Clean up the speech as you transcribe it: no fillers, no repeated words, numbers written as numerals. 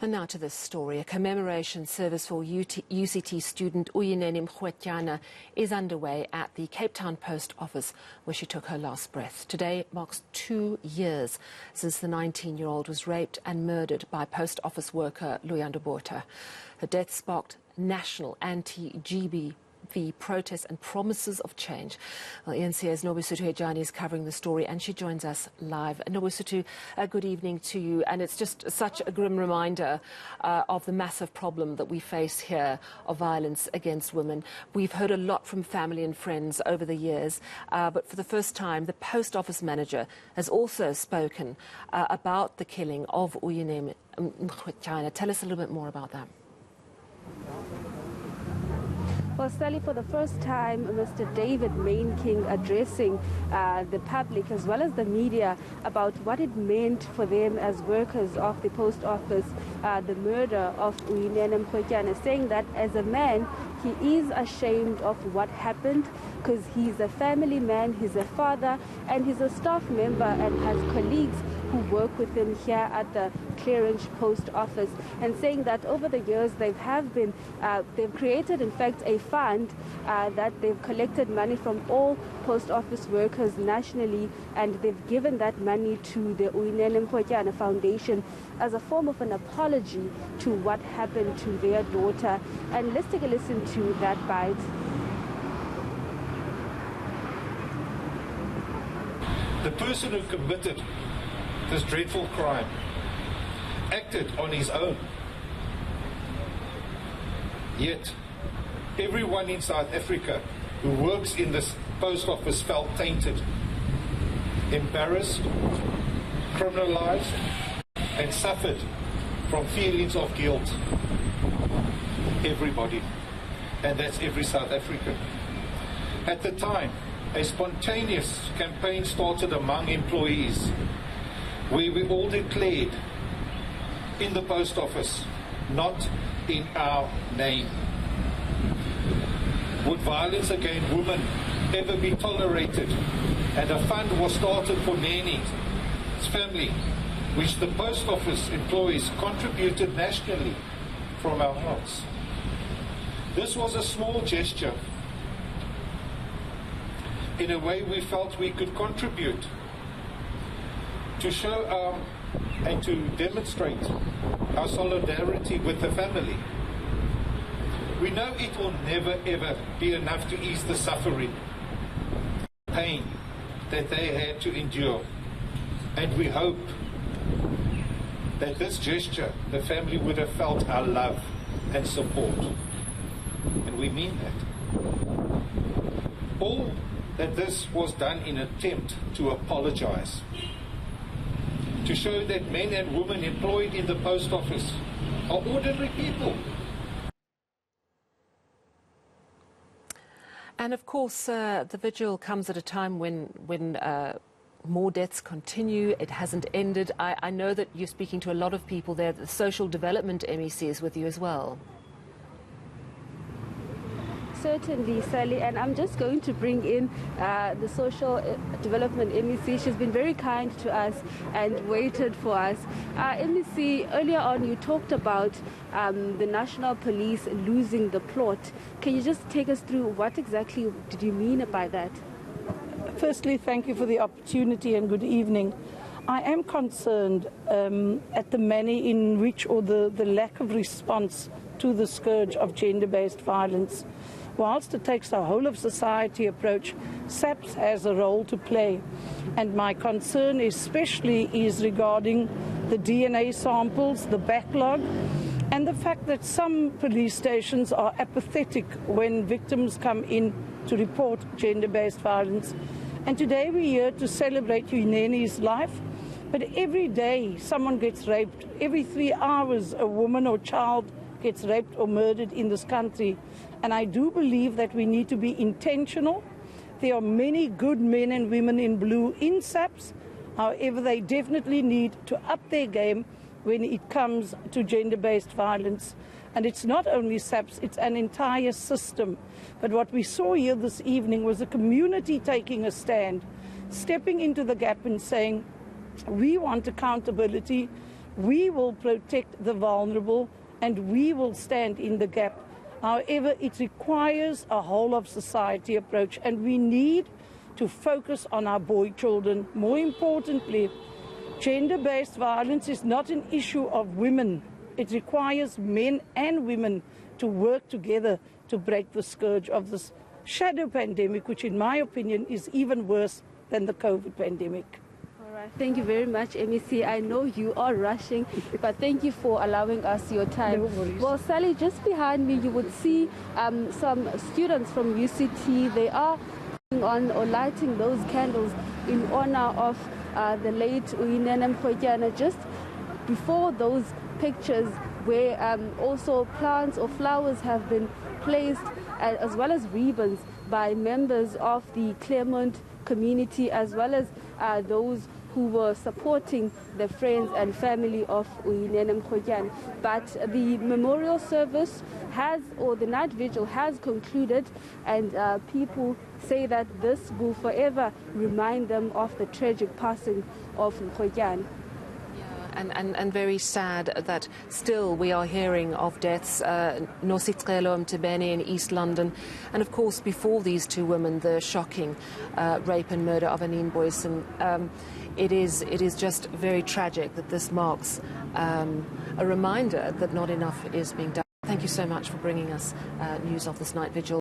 And now to this story. A commemoration service for UCT student Uyinene Mrwetyana is underway at the Cape Town Post Office, where she took her last breath. Today marks 2 years since the 19-year-old was raped and murdered by post office worker Luyanda Botha. Her death sparked national anti-GBV protests and promises of change. Well, eNCA's Nobesuthu Hejana is covering the story, and she joins us live. Nobesuthu, good evening to you. And it's just such a grim reminder of the massive problem that we face here of violence against women. We've heard a lot from family and friends over the years, but for the first time, the post office manager has also spoken about the killing of Uyinene Mrwetyana. Tell us a little bit more about that. Well, Sally, for the first time, Mr. David Mainking addressing the public as well as the media about what it meant for them as workers of the post office, the murder of Uyinene Mrwetyana, saying that as a man, he is ashamed of what happened because he's a family man, he's a father, and he's a staff member and has colleagues who work with him here at the Clearance Post Office, and saying that over the years they've created, in fact, a fund that they've collected money from all post office workers nationally, and they've given that money to the Uyinene Mrwetyana Foundation as a form of an apology to what happened to their daughter. And let's take a listen to that bite. The person who committed this dreadful crime acted on his own. Yet, everyone in South Africa who works in this post office felt tainted, embarrassed, criminalized, and suffered from feelings of guilt. Everybody. And that's every South African. At the time, a spontaneous campaign started among employees where we all declared in the post office, not in our name. Would violence against women ever be tolerated? And a fund was started for Nene's family, which the post office employees contributed nationally from our hearts. This was a small gesture. In a way, we felt we could contribute to show and to demonstrate our solidarity with the family. We know it will never ever be enough to ease the suffering, pain that they had to endure. And we hope that this gesture, the family would have felt our love and support. And we mean that. All that this was done in an attempt to apologize, to show that men and women employed in the post office are ordinary people. And of course, the vigil comes at a time when more deaths continue. It hasn't ended. I know that you're speaking to a lot of people there. The Social Development MEC is with you as well. Certainly, Sally, and I'm just going to bring in the Social Development MEC. She's been very kind to us and waited for us. MEC, earlier on you talked about the National Police losing the plot. Can you just take us through what exactly did you mean by that? Firstly, thank you for the opportunity and good evening. I am concerned at the manner in which, or the lack of response to the scourge of gender-based violence. Whilst it takes a whole of society approach, SAPS has a role to play. And my concern especially is regarding the DNA samples, the backlog, and the fact that some police stations are apathetic when victims come in to report gender-based violence. And today we're here to celebrate Uyinene's life, but every day someone gets raped. Every 3 hours a woman or child gets raped or murdered in this country. And I do believe that we need to be intentional. There are many good men and women in blue in SAPS. However, they definitely need to up their game when it comes to gender-based violence. And it's not only SAPS, it's an entire system. But what we saw here this evening was a community taking a stand, stepping into the gap and saying, we want accountability, We will protect the vulnerable and we will stand in the gap. However, it requires a whole of society approach, and we need to focus on our boy children. More importantly, gender-based violence is not an issue of women. It requires men and women to work together to break the scourge of this shadow pandemic, which in my opinion is even worse than the COVID pandemic. All right. Thank you very much, MEC. I know you are rushing, but thank you for allowing us your time. No worries. Well, Sally, just behind me, you would see some students from UCT. They are on or lighting those candles in honor of the late Uyinene Mrwetyana. Just before those pictures where also plants or flowers have been placed, as well as ribbons by members of the Claremont community, as well as those who were supporting the friends and family of Uyinene Mrwetyana. But the memorial service has, or the night vigil has concluded, and people say that this will forever remind them of the tragic passing of Mrwetyana. And very sad that still we are hearing of deaths. Nosicelo Mtebeni in East London. And of course, before these two women, the shocking rape and murder of Anine Boyson. It is just very tragic that this marks a reminder that not enough is being done. Thank you so much for bringing us news of this night vigil.